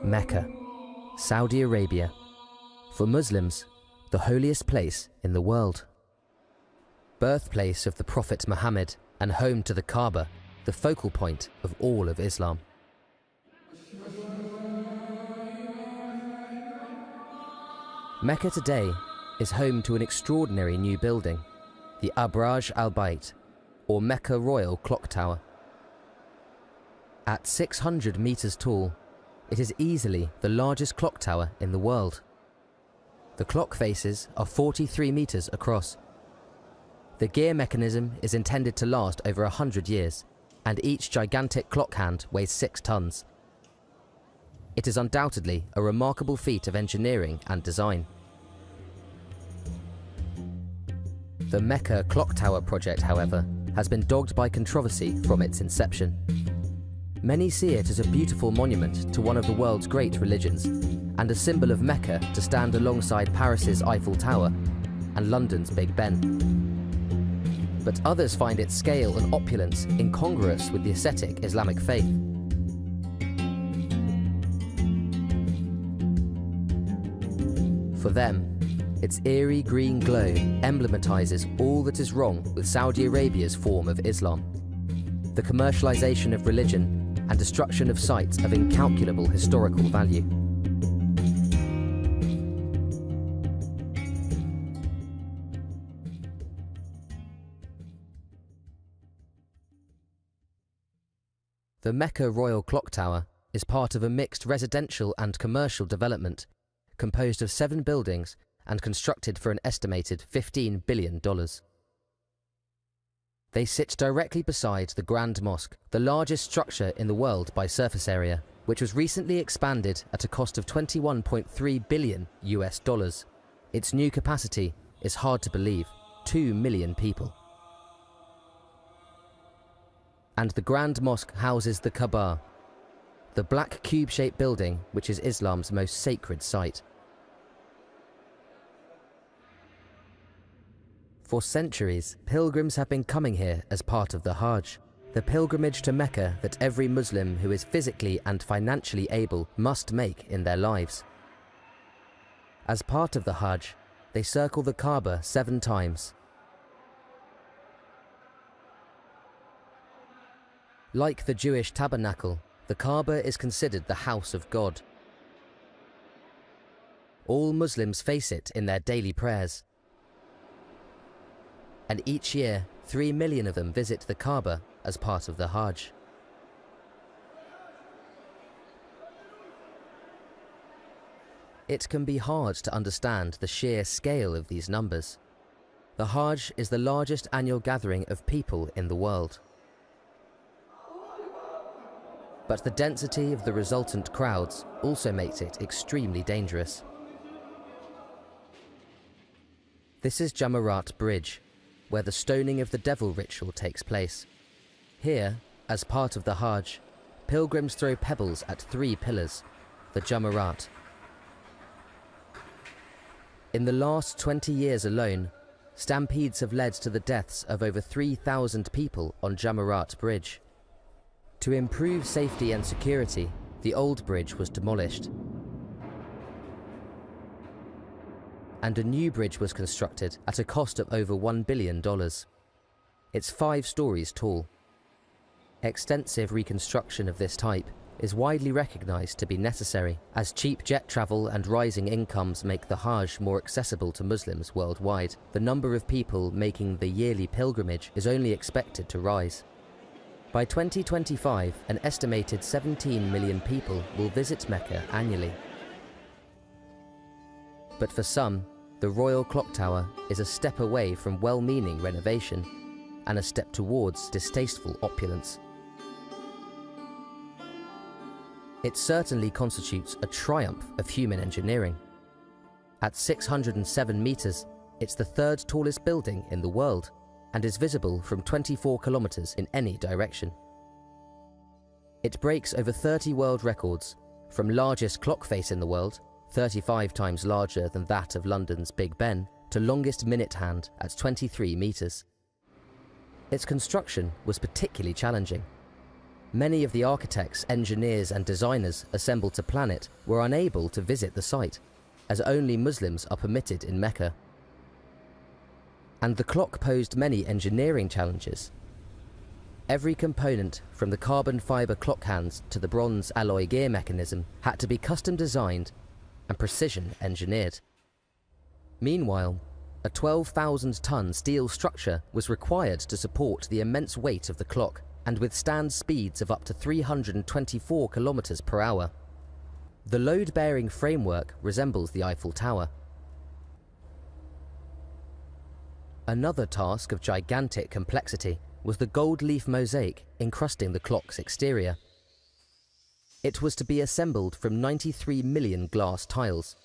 Mecca, Saudi Arabia. For Muslims, the holiest place in the world. Birthplace of the Prophet Muhammad and home to the Kaaba, the focal point of all of Islam. Mecca today is home to an extraordinary new building, the Abraj al-Bait, or Mecca Royal Clock Tower. At 600 meters tall, it is easily the largest clock tower in the world. The clock faces are 43 meters across. The gear mechanism is intended to last over 100 years, and each gigantic clock hand weighs 6 tons. It is undoubtedly a remarkable feat of engineering and design. The Mecca Clock Tower project, however, has been dogged by controversy from its inception. Many see it as a beautiful monument to one of the world's great religions, and a symbol of Mecca to stand alongside Paris's Eiffel Tower and London's Big Ben. But others find its scale and opulence incongruous with the ascetic Islamic faith. For them, its eerie green glow emblematizes all that is wrong with Saudi Arabia's form of Islam, the commercialization of religion and destruction of sites of incalculable historical value. The Mecca Royal Clock Tower is part of a mixed residential and commercial development composed of 7 buildings and constructed for an estimated $15 billion. They sit directly beside the Grand Mosque, the largest structure in the world by surface area, which was recently expanded at a cost of $21.3 billion US. Its new capacity is hard to believe, 2 million people. And the Grand Mosque houses the Kaaba, the black cube-shaped building which is Islam's most sacred site. For centuries, pilgrims have been coming here as part of the Hajj, the pilgrimage to Mecca that every Muslim who is physically and financially able must make in their lives. As part of the Hajj, they circle the Kaaba 7 times. Like the Jewish tabernacle, the Kaaba is considered the house of God. All Muslims face it in their daily prayers. And each year, 3 million of them visit the Kaaba as part of the Hajj. It can be hard to understand the sheer scale of these numbers. The Hajj is the largest annual gathering of people in the world. But the density of the resultant crowds also makes it extremely dangerous. This is Jamarat Bridge, where the stoning of the devil ritual takes place. Here, as part of the Hajj, pilgrims throw pebbles at 3 pillars, the Jamarat. In the last 20 years alone, stampedes have led to the deaths of over 3,000 people on Jamarat Bridge. To improve safety and security, the old bridge was demolished, and a new bridge was constructed at a cost of over $1 billion. It's 5 stories tall. Extensive reconstruction of this type is widely recognized to be necessary, as cheap jet travel and rising incomes make the Hajj more accessible to Muslims worldwide. The number of people making the yearly pilgrimage is only expected to rise. By 2025, an estimated 17 million people will visit Mecca annually. But for some, the Royal Clock Tower is a step away from well-meaning renovation and a step towards distasteful opulence. It certainly constitutes a triumph of human engineering. At 607 meters, it's the 3rd tallest building in the world and is visible from 24 kilometers in any direction. It breaks over 30 world records, from largest clock face in the world, 35 times larger than that of London's Big Ben, to longest minute hand at 23 meters. Its construction was particularly challenging. Many of the architects, engineers and designers assembled to plan it were unable to visit the site, as only Muslims are permitted in Mecca. And the clock posed many engineering challenges. Every component, from the carbon fibre clock hands to the bronze alloy gear mechanism, had to be custom designed and precision engineered. Meanwhile, a 12,000-ton steel structure was required to support the immense weight of the clock and withstand speeds of up to 324 kilometers per hour. The load-bearing framework resembles the Eiffel Tower. Another task of gigantic complexity was the gold leaf mosaic encrusting the clock's exterior. It was to be assembled from 93 million glass tiles.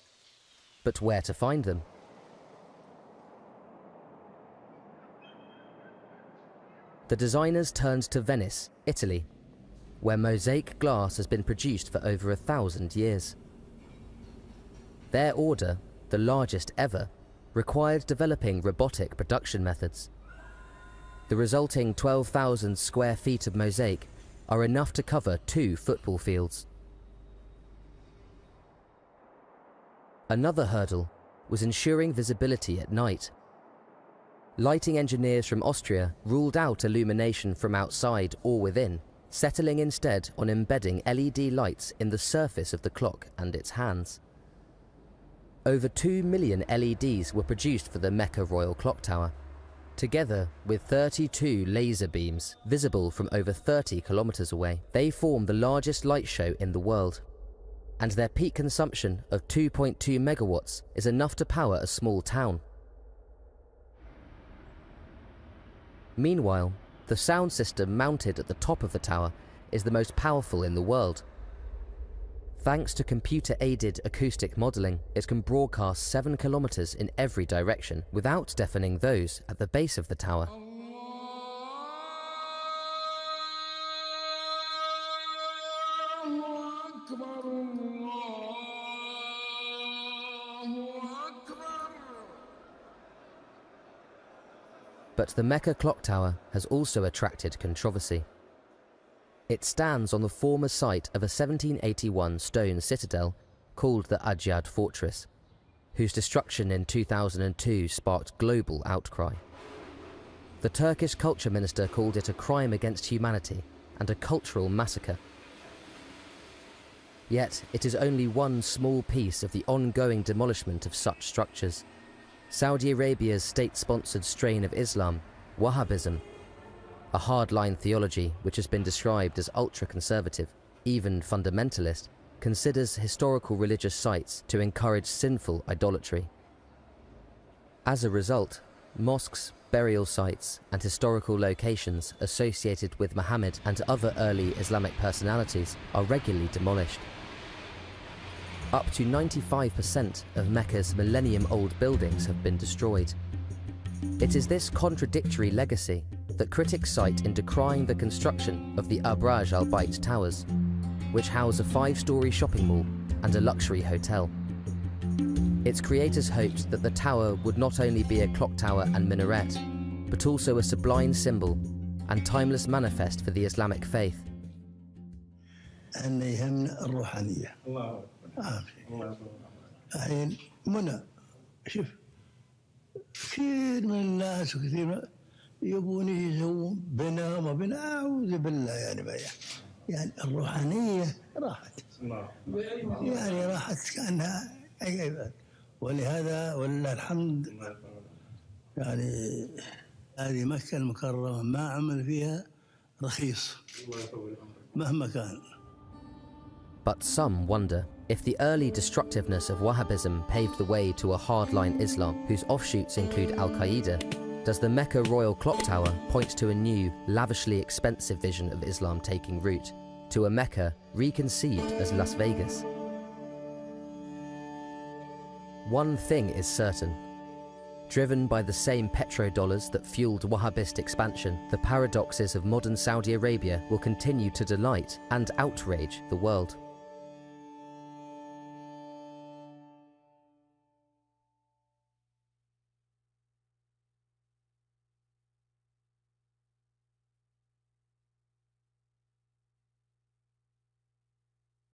But where to find them? The designers turned to Venice, Italy, where mosaic glass has been produced for over 1,000 years. Their order, the largest ever, required developing robotic production methods. The resulting 12,000 square feet of mosaic are enough to cover 2 football fields. Another hurdle was ensuring visibility at night. Lighting engineers from Austria ruled out illumination from outside or within, settling instead on embedding LED lights in the surface of the clock and its hands. Over 2 million LEDs were produced for the Mecca Royal Clock Tower, together with 32 laser beams visible from over 30 kilometers away. They form the largest light show in the world, and their peak consumption of 2.2 megawatts is enough to power a small town. Meanwhile, the sound system mounted at the top of the tower is the most powerful in the world. Thanks to computer-aided acoustic modelling, it can broadcast 7 kilometers in every direction without deafening those at the base of the tower. But the Mecca clock tower has also attracted controversy. It stands on the former site of a 1781 stone citadel called the Ajyad Fortress, whose destruction in 2002 sparked global outcry. The Turkish culture minister called it a crime against humanity and a cultural massacre. Yet it is only one small piece of the ongoing demolishment of such structures. Saudi Arabia's state-sponsored strain of Islam, Wahhabism, a hardline theology which has been described as ultra-conservative, even fundamentalist, considers historical religious sites to encourage sinful idolatry. As a result, mosques, burial sites, and historical locations associated with Muhammad and other early Islamic personalities are regularly demolished. Up to 95% of Mecca's millennium-old buildings have been destroyed. It is this contradictory legacy that critics cite in decrying the construction of the Abraj al-Bait Towers, which house a 5-story shopping mall and a luxury hotel. Its creators hoped that the tower would not only be a clock tower and minaret, but also a sublime symbol and timeless manifest for the Islamic faith. الحين منى شوف كثير من الناس وكثير يبون يسوون بناء ما بناء أعوذ بالله يعني الروحانية راحت يعني راحت كأنها أي عباد ولهذا ولله الحمد يعني هذه مكة المكرمة ما عمل فيها رخيص مهما كان. But some wonder if the early destructiveness of Wahhabism paved the way to a hardline Islam whose offshoots include Al-Qaeda. Does the Mecca Royal Clock Tower point to a new, lavishly expensive vision of Islam taking root, to a Mecca reconceived as Las Vegas? One thing is certain. Driven by the same petrodollars that fueled Wahhabist expansion, the paradoxes of modern Saudi Arabia will continue to delight and outrage the world.